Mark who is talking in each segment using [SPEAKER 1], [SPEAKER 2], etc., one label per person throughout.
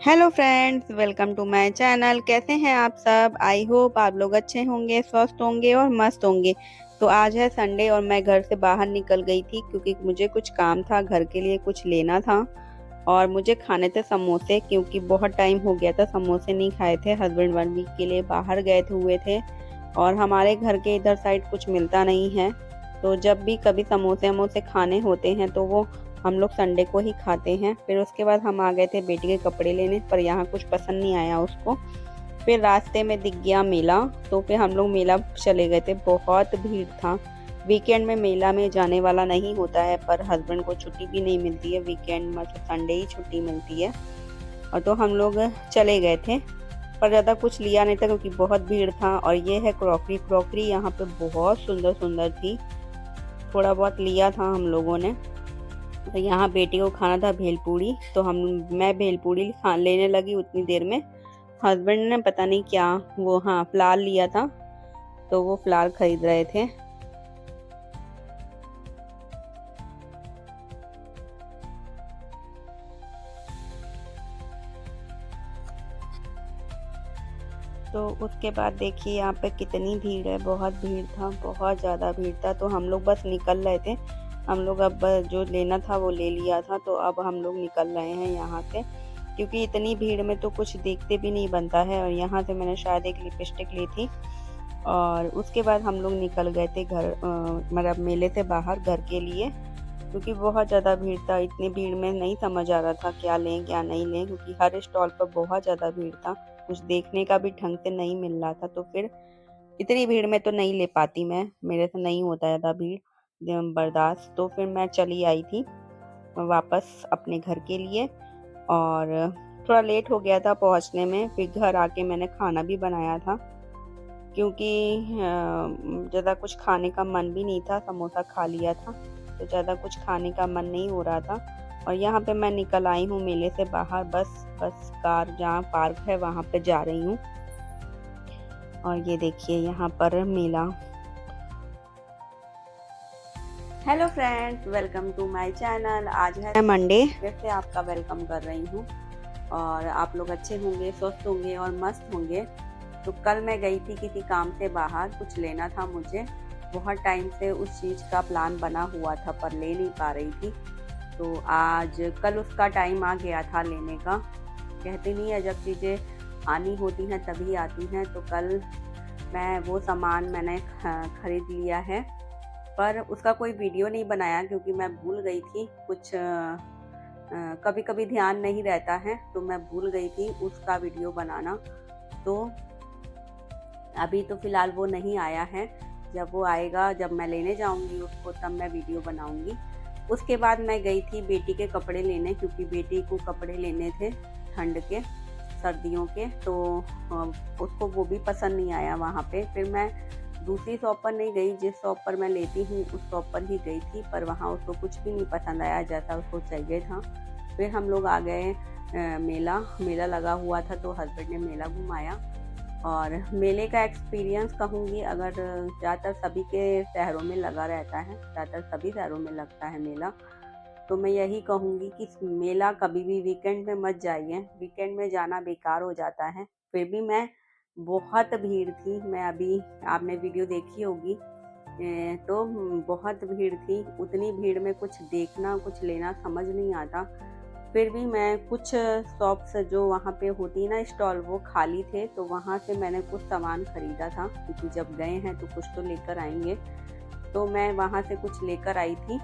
[SPEAKER 1] Hello friends, welcome to my channel. कैसे हैं आप सब? आई होप आप लोग अच्छे होंगे, स्वस्थ होंगे और मस्त होंगे। तो आज है संडे और मैं घर से बाहर निकल गई थी क्योंकि मुझे कुछ काम था, घर के लिए कुछ लेना था। और मुझे खाने थे समोसे क्योंकि बहुत टाइम हो गया था समोसे नहीं खाए थे। हस्बैंड 1 वीक के लिए बाहर गए हुए थे और हमारे घर के इधर साइड कुछ मिलता नहीं है। तो जब भी कभी समोसे वमोसे खाने होते हैं तो वो हम लोग संडे को ही खाते हैं। फिर उसके बाद हम आ गए थे बेटी के कपड़े लेने, पर यहाँ कुछ पसंद नहीं आया उसको। फिर रास्ते में दिख गया मेला, तो फिर हम लोग मेला चले गए थे। बहुत भीड़ था। वीकेंड में मेला में जाने वाला नहीं होता है, पर हस्बैंड को छुट्टी भी नहीं मिलती है। वीकेंड मतलब संडे ही छुट्टी मिलती है। और तो हम लोग चले गए थे, पर ज़्यादा कुछ लिया नहीं था क्योंकि बहुत भीड़ था। और ये है क्रॉकरी। क्रॉकरी यहाँ पे बहुत सुंदर सुंदर थी। थोड़ा बहुत लिया था हम लोगों ने। तो यहाँ बेटी को खाना था भेलपूरी, तो मैं भेलपूरी लेने लगी। उतनी देर में हस्बैंड ने पता नहीं क्या वो फ्लावर लिया था, तो वो फ्लावर खरीद रहे थे। तो उसके बाद देखिए यहाँ पे कितनी भीड़ है। बहुत भीड़ था, बहुत ज़्यादा भीड़ था। तो हम लोग बस निकल रहे थे। हम लोग अब जो लेना था वो ले लिया था, तो अब हम लोग निकल रहे हैं यहाँ से, क्योंकि इतनी भीड़ में तो कुछ देखते भी नहीं बनता है। और यहाँ से मैंने शायद एक लिपस्टिक ली थी। और उसके बाद हम लोग निकल गए थे घर, मतलब मेले से बाहर घर के लिए, क्योंकि बहुत ज़्यादा भीड़ था। इतनी भीड़ में नहीं समझ आ रहा था क्या लें क्या नहीं लें, क्योंकि हर स्टॉल पर बहुत ज़्यादा भीड़ था। कुछ देखने का भी ढंग से नहीं मिल रहा था। तो फिर इतनी भीड़ में तो नहीं ले पाती मैं, मेरे से नहीं होता ज़्यादा भीड़ बर्दाश्त। तो फिर मैं चली आई थी वापस अपने घर के लिए। और थोड़ा लेट हो गया था पहुंचने में। फिर घर आके मैंने खाना भी बनाया था, क्योंकि ज़्यादा कुछ खाने का मन भी नहीं था। समोसा खा लिया था तो ज़्यादा कुछ खाने का मन नहीं हो रहा था। और यहाँ पे मैं निकल आई हूँ मेले से बाहर। बस कार जहाँ पार्क है वहाँ पे जा रही हूँ। और ये देखिए यहाँ पर मेला। Hello friends, welcome to my channel. आज है मंडे, फिर से आपका वेलकम कर रही हूँ। और आप लोग अच्छे होंगे, स्वस्थ होंगे और मस्त होंगे। तो कल मैं गई थी किसी काम से बाहर, कुछ लेना था मुझे। बहुत टाइम से उस चीज़ का प्लान बना हुआ था पर ले नहीं पा रही थी। तो आज कल उसका टाइम आ गया था लेने का। कहते नहीं है जब चीज़ें आनी होती हैं तभी आती हैं। तो कल मैं वो सामान मैंने खरीद लिया है, पर उसका कोई वीडियो नहीं बनाया क्योंकि मैं भूल गई थी। कुछ कभी कभी ध्यान नहीं रहता है, तो मैं भूल गई थी उसका वीडियो बनाना। तो अभी तो फ़िलहाल वो नहीं आया है। जब वो आएगा, जब मैं लेने जाऊंगी उसको, तब मैं वीडियो बनाऊंगी। उसके बाद मैं गई थी बेटी के कपड़े लेने, क्योंकि बेटी को कपड़े लेने थे ठंड के, सर्दियों के। तो उसको वो भी पसंद नहीं आया वहाँ पे। फिर मैं दूसरी शॉप पर नहीं गई, जिस शॉप पर मैं लेती हूँ उस शॉप पर ही गई थी, पर वहाँ उसको कुछ भी नहीं पसंद आया जैसा उसको चाहिए था। फिर हम लोग आ गए मेला लगा हुआ था, तो हस्बैंड ने मेला घुमाया। और मेले का एक्सपीरियंस कहूँगी, अगर ज़्यादातर सभी के शहरों में लगा रहता है, ज़्यादातर सभी शहरों में लगता है मेला, तो मैं यही कहूँगी कि मेला कभी भी वीकेंड में मत जाइए। वीकेंड में जाना बेकार हो जाता है। फिर भी मैं, बहुत भीड़ थी। मैं अभी, आपने वीडियो देखी होगी, तो बहुत भीड़ थी। उतनी भीड़ में कुछ देखना कुछ लेना समझ नहीं आता। फिर भी मैं कुछ शॉप्स जो वहाँ पे होती ना स्टॉल, वो खाली थे, तो वहाँ से मैंने कुछ सामान खरीदा था, क्योंकि जब गए हैं तो कुछ तो लेकर आएंगे। तो मैं वहाँ से कुछ लेकर आई थी।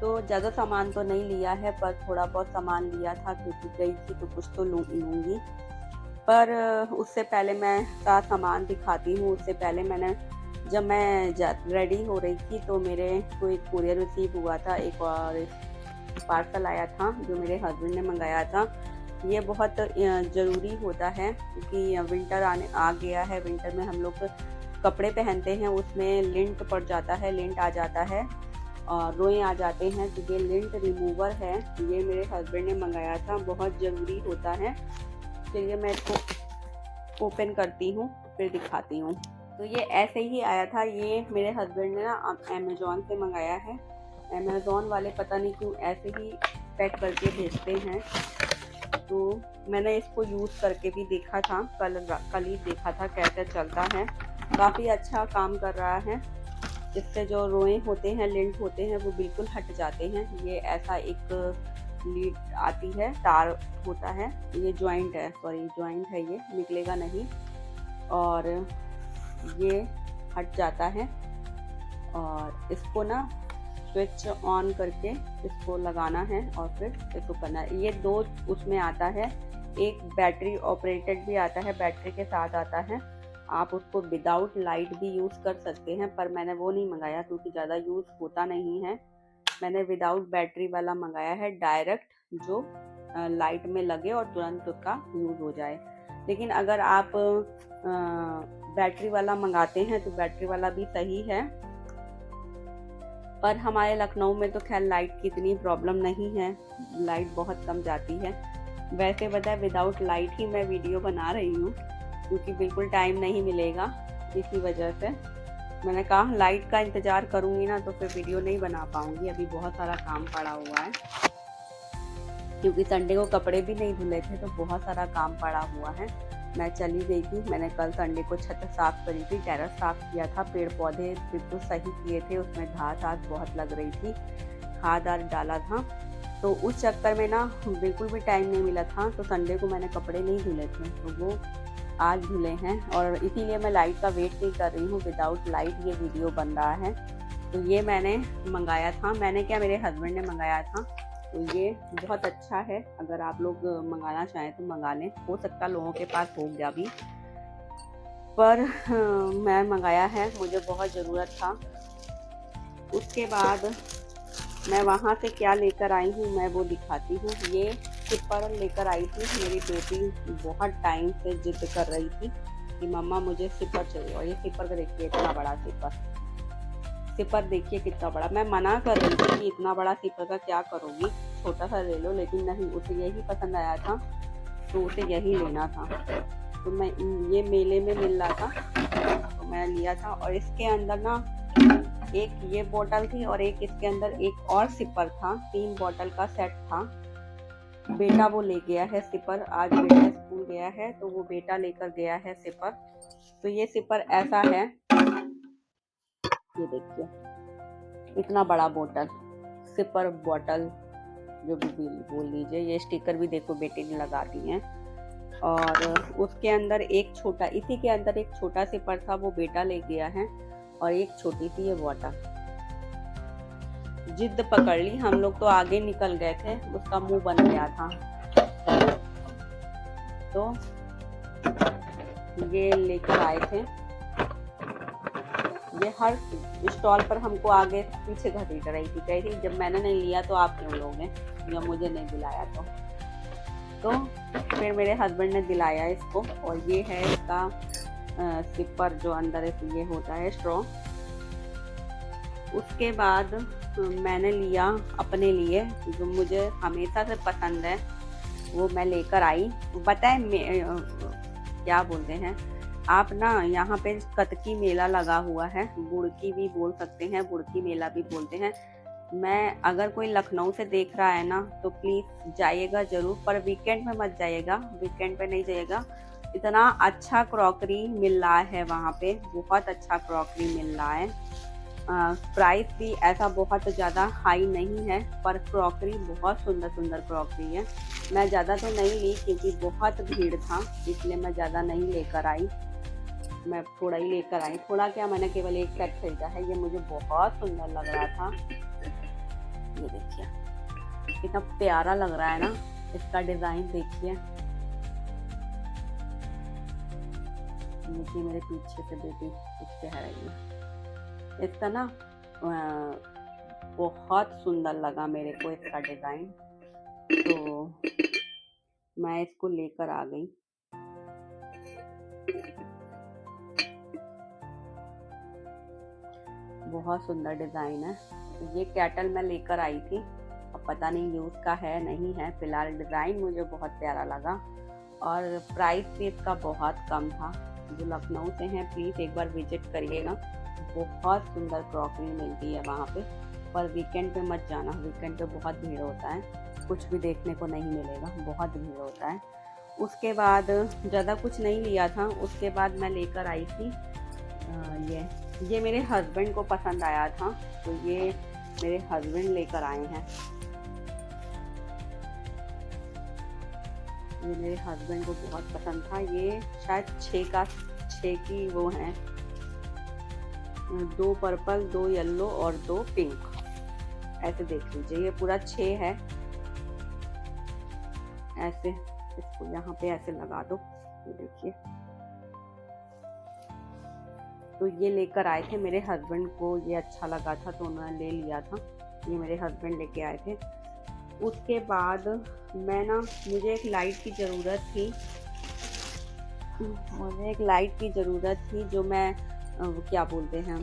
[SPEAKER 1] तो ज़्यादा सामान तो नहीं लिया है, पर थोड़ा बहुत सामान लिया था क्योंकि गई थी तो कुछ तो लूँगी। पर उससे पहले मैं का सामान दिखाती हूँ। उससे पहले मैंने, जब मैं रेडी हो रही थी तो मेरे को एक कुरियर रिसीव हुआ था। एक और पार्सल आया था जो मेरे हस्बैंड ने मंगाया था। ये बहुत ज़रूरी होता है, क्योंकि विंटर आ गया है। विंटर में हम लोग कपड़े पहनते हैं, उसमें लिंट पड़ जाता है, लिंट आ जाता है और रोएं आ जाते हैं। तो ये लिंट रिमूवर है, ये मेरे हस्बैंड ने मंगाया था, बहुत ज़रूरी होता है। चलिए मैं इसको ओपन करती हूँ, फिर दिखाती हूँ। तो ये ऐसे ही आया था। ये मेरे हस्बैंड ने ना अमेज़ॉन से मंगाया है। अमेज़ॉन वाले पता नहीं क्यों ऐसे ही पैक करके भेजते हैं। तो मैंने इसको यूज़ करके भी देखा था, कल ही देखा था कैसे चलता है। काफ़ी अच्छा काम कर रहा है। इससे जो रोए होते हैं, लिंट होते हैं, वो बिल्कुल हट जाते हैं। ये ऐसा एक लीड आती है, तार होता है, ये जॉइंट है, सॉरी जॉइंट है, ये निकलेगा नहीं और ये हट जाता है। और इसको ना स्विच ऑन करके इसको लगाना है और फिर इसको करना है। ये 2 उसमें आता है, एक बैटरी ऑपरेटेड भी आता है, बैटरी के साथ आता है। आप उसको विदाउट लाइट भी यूज़ कर सकते हैं, पर मैंने वो नहीं मंगाया क्योंकि ज़्यादा यूज़ होता नहीं है। मैंने विदाउट बैटरी वाला मंगाया है, डायरेक्ट जो लाइट में लगे और तुरंत उसका यूज़ हो जाए। लेकिन अगर आप बैटरी वाला मंगाते हैं तो बैटरी वाला भी सही है, पर हमारे लखनऊ में तो खैर लाइट की इतनी प्रॉब्लम नहीं है, लाइट बहुत कम जाती है। वैसे बताए विदाउट लाइट ही मैं वीडियो बना रही हूँ क्योंकि बिल्कुल टाइम नहीं मिलेगा, इसी वजह से मैंने कहा लाइट का इंतज़ार करूँगी ना तो फिर वीडियो नहीं बना पाऊँगी। अभी बहुत सारा काम पड़ा हुआ है क्योंकि संडे को कपड़े भी नहीं धुले थे, तो बहुत सारा काम पड़ा हुआ है। मैं चली गई थी, मैंने कल संडे को छत साफ़ करी थी, टेरेस साफ़ किया था, पेड़ पौधे बिल्कुल सही किए थे, उसमें घास आस बहुत लग रही थी, खाद आद डाला था, तो उस चक्कर में ना बिल्कुल भी टाइम नहीं मिला था। तो संडे को मैंने कपड़े नहीं धुले थे, तो वो आज धुले हैं और इसीलिए मैं लाइट का वेट नहीं कर रही हूँ। विदाउट लाइट ये वीडियो बन रहा है। तो ये मैंने मंगाया था, मैंने क्या मेरे हस्बैंड ने मंगाया था, तो ये बहुत अच्छा है। अगर आप लोग मंगाना चाहें तो मंगा लें, हो सकता लोगों के पास हो गया भी, पर मैं मंगाया है, मुझे बहुत ज़रूरत था। उसके बाद मैं वहाँ से क्या लेकर आई हूँ मैं वो दिखाती हूँ। ये सिपर लेकर आई थी, मेरी बेटी बहुत टाइम से जिद कर रही थी कि मम्मा मुझे सिपर चाहिए, और ये सिपर का देखिए इतना बड़ा सिपर देखिए कितना बड़ा। मैं मना कर रही थी कि इतना बड़ा सिपर का क्या करोगी, छोटा सा ले लो, लेकिन नहीं, उसे यही पसंद आया था तो उसे यही लेना था। तो मैं ये मेले में मिल रहा था तो मैं लिया था। और इसके अंदर ना एक ये बोतल थी और एक इसके अंदर एक और सिपर था, 3 बोतल का सेट था। बेटा वो ले गया है सिपर, आज बेटा स्कूल गया है तो वो बेटा लेकर गया है सिपर। तो ये सिपर ऐसा है, ये देखिए इतना बड़ा बोतल, सिपर बोतल जो भी बोल लीजिए। ये स्टिकर भी देखो बेटे ने लगा दिए हैं। और उसके अंदर एक छोटा, इसी के अंदर एक छोटा सिपर था, वो बेटा ले गया है, और एक छोटी सी ये बोतल। जिद पकड़ ली, हम लोग तो आगे निकल गए थे, उसका मुंह बन गया था। तो ये लेकर आए थे, ये हर स्टॉल पर हमको आगे पीछे घसीट रही थी, कही थी जब मैंने नहीं लिया तो आप क्यों लोगे, जब मुझे नहीं दिलाया तो फिर मेरे हस्बैंड ने दिलाया इसको। और ये है इसका सिपर, जो अंदर ये होता है स्ट्रॉ। उसके बाद मैंने लिया अपने लिए, जो मुझे हमेशा से पसंद है, वो मैं लेकर आई। बताएं क्या बोलते हैं आप ना, यहाँ पे कतकी मेला लगा हुआ है, बुड़की भी बोल सकते हैं, बुड़की मेला भी बोलते हैं। मैं अगर कोई लखनऊ से देख रहा है ना तो प्लीज़ जाइएगा ज़रूर, पर वीकेंड में मत जाइएगा, वीकेंड पे नहीं जाइएगा। इतना अच्छा क्रॉकरी मिल रहा है वहाँ पे, बहुत अच्छा क्रॉकरी मिल रहा है। प्राइस भी ऐसा बहुत ज़्यादा हाई नहीं है, पर क्रॉकरी बहुत सुंदर सुंदर क्रॉकरी है। मैं ज़्यादा तो नहीं ली क्योंकि बहुत भीड़ था, इसलिए मैं ज़्यादा नहीं लेकर आई, मैं थोड़ा ही लेकर आई। थोड़ा क्या, मैंने केवल एक सेट खरीदा है, ये मुझे बहुत सुंदर लग रहा था। ये देखिए कितना प्यारा लग रहा है ना, इसका डिज़ाइन देखिए। देखिए मेरे पीछे से बेटी उससे है रही है, इसका ना बहुत सुंदर लगा मेरे को इसका डिज़ाइन, तो मैं इसको लेकर आ गई। बहुत सुंदर डिज़ाइन है। ये कैटल मैं लेकर आई थी, अब पता नहीं यूज़ का है नहीं है, फिलहाल डिज़ाइन मुझे बहुत प्यारा लगा और प्राइस भी इसका बहुत कम था। जो लखनऊ से हैं प्लीज़ एक बार विजिट करिएगा, बहुत सुंदर क्रॉकरी मिलती है वहाँ पे, पर वीकेंड पे मत जाना, वीकेंड पे बहुत भीड़ होता है। कुछ भी देखने को नहीं मिलेगा, बहुत भीड़ होता है। उसके बाद ज़्यादा कुछ नहीं लिया था। उसके बाद मैं लेकर आई थी ये मेरे हस्बैंड को पसंद आया था, तो ये मेरे हस्बैंड लेकर आए हैं। ये मेरे हस्बैंड को बहुत पसंद था। ये शायद 6 की वो हैं, 2 पर्पल, 2 येलो और 2 पिंक, ऐसे देख लीजिए। ये पूरा 6 है। ऐसे इसको यहाँ पे ऐसे लगा दो, ये देखिए। तो ये लेकर आए थे मेरे हस्बैंड को, ये अच्छा लगा था तो उन्होंने ले लिया था। ये मेरे हस्बैंड लेके आए थे। उसके बाद मुझे एक लाइट की ज़रूरत थी। मुझे एक लाइट की ज़रूरत थी जो मैं क्या बोलते हैं,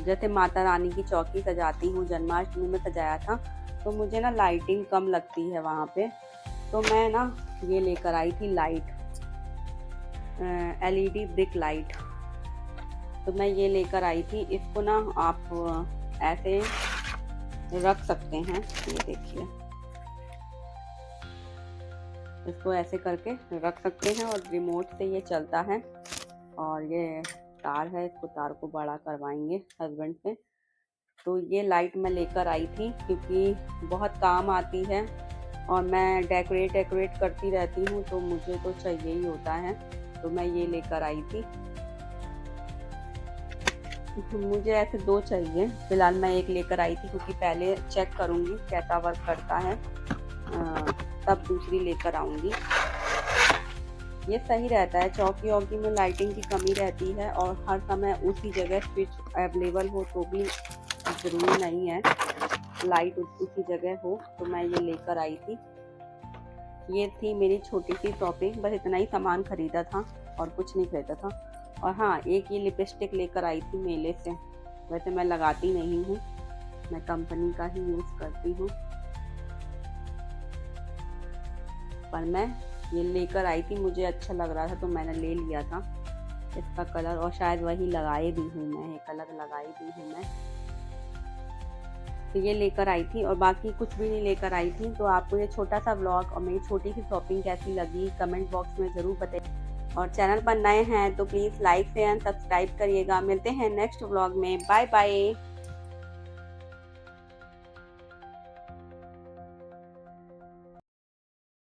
[SPEAKER 1] जैसे माता रानी की चौकी सजाती हूँ, जन्माष्टमी में सजाया था, तो मुझे ना लाइटिंग कम लगती है वहाँ पे। तो मैं ये लेकर आई थी लाइट, LED ब्रिक लाइट। तो मैं ये लेकर आई थी। इसको आप ऐसे रख सकते हैं, ये देखिए। इसको ऐसे करके रख सकते हैं और रिमोट से ये चलता है। और ये तार है, इसको तार को बड़ा करवाएंगे हस्बैंड से। तो ये लाइट मैं लेकर आई थी क्योंकि बहुत काम आती है और मैं डेकोरेट करती रहती हूँ, तो मुझे तो चाहिए ही होता है। तो मैं ये लेकर आई थी। मुझे ऐसे 2 चाहिए। फिलहाल मैं एक लेकर आई थी क्योंकि पहले चेक करूँगी कैसा वर्क करता है, तब दूसरी लेकर आऊँगी। ये सही रहता है। चौकी वौकी में लाइटिंग की कमी रहती है और हर समय उसी जगह स्विच अवेलेबल हो तो भी ज़रूरी नहीं है लाइट उसी जगह हो। तो मैं ये लेकर आई थी। ये थी मेरी छोटी सी शॉपिंग, बस इतना ही सामान खरीदा था और कुछ नहीं खरीदा था। और हाँ, एक ये लिपस्टिक लेकर आई थी मेले से। वैसे मैं लगाती नहीं हूँ, मैं कंपनी का ही यूज़ करती हूँ, पर मैं ये लेकर आई थी। मुझे अच्छा लग रहा था तो मैंने ले लिया था इसका कलर, और शायद वही लगाए भी हूँ मैं, एक कलर लगाई भी हूँ मैं। तो ये लेकर आई थी और बाकी कुछ भी नहीं लेकर आई थी। तो आपको ये छोटा सा व्लॉग और मेरी छोटी सी शॉपिंग कैसी लगी कमेंट बॉक्स में ज़रूर बताइए। और चैनल पर नए हैं तो please like share and subscribe करिएगा। मिलते हैं नेक्स्ट व्लॉग में। Bye bye.